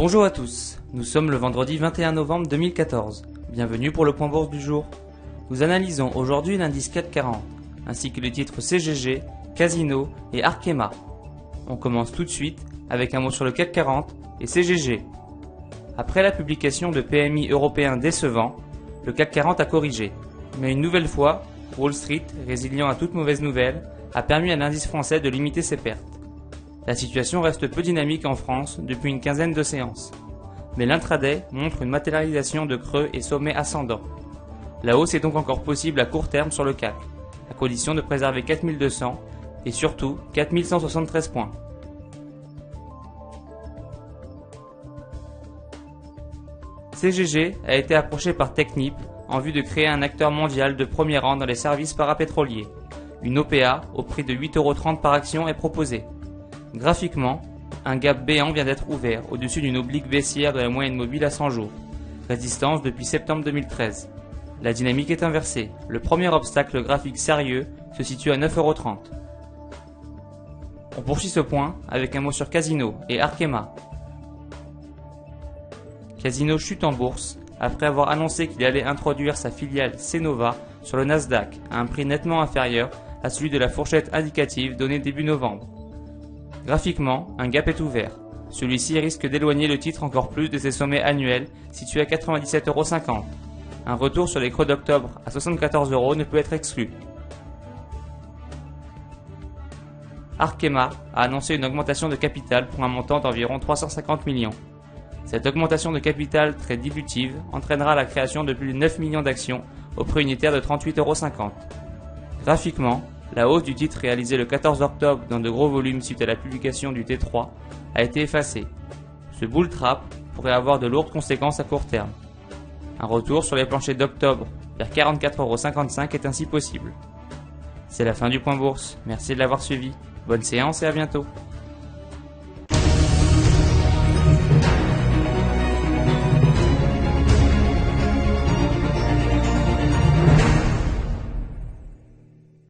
Bonjour à tous, nous sommes le vendredi 21 novembre 2014. Bienvenue pour le point bourse du jour. Nous analysons aujourd'hui l'indice CAC 40, ainsi que les titres CGG, Casino et Arkema. On commence tout de suite avec un mot sur le CAC 40 et CGG. Après la publication de PMI européen décevant, le CAC 40 a corrigé. Mais une nouvelle fois, Wall Street, résilient à toute mauvaise nouvelle, a permis à l'indice français de limiter ses pertes. La situation reste peu dynamique en France depuis une quinzaine de séances. Mais l'intraday montre une matérialisation de creux et sommets ascendants. La hausse est donc encore possible à court terme sur le CAC, à condition de préserver 4200 et surtout 4173 points. CGG a été approché par Technip en vue de créer un acteur mondial de premier rang dans les services parapétroliers. Une OPA au prix de 8,30 € par action est proposée. Graphiquement, un gap béant vient d'être ouvert au-dessus d'une oblique baissière de la moyenne mobile à 100 jours. Résistance depuis septembre 2013. La dynamique est inversée. Le premier obstacle graphique sérieux se situe à 9,30 €. On poursuit ce point avec un mot sur Casino et Arkema. Casino chute en bourse après avoir annoncé qu'il allait introduire sa filiale Cnova sur le Nasdaq à un prix nettement inférieur à celui de la fourchette indicative donnée début novembre. Graphiquement, un gap est ouvert. Celui-ci risque d'éloigner le titre encore plus de ses sommets annuels situés à 97,50 €. Un retour sur les creux d'octobre à 74 € ne peut être exclu. Arkema a annoncé une augmentation de capital pour un montant d'environ 350 millions. Cette augmentation de capital très dilutive entraînera la création de plus de 9 millions d'actions au prix unitaire de 38,50 €. Graphiquement, la hausse du titre réalisée le 14 octobre dans de gros volumes suite à la publication du T3 a été effacée. Ce bull trap pourrait avoir de lourdes conséquences à court terme. Un retour sur les planchers d'octobre vers 44,55 € est ainsi possible. C'est la fin du point bourse, merci de l'avoir suivi, bonne séance et à bientôt.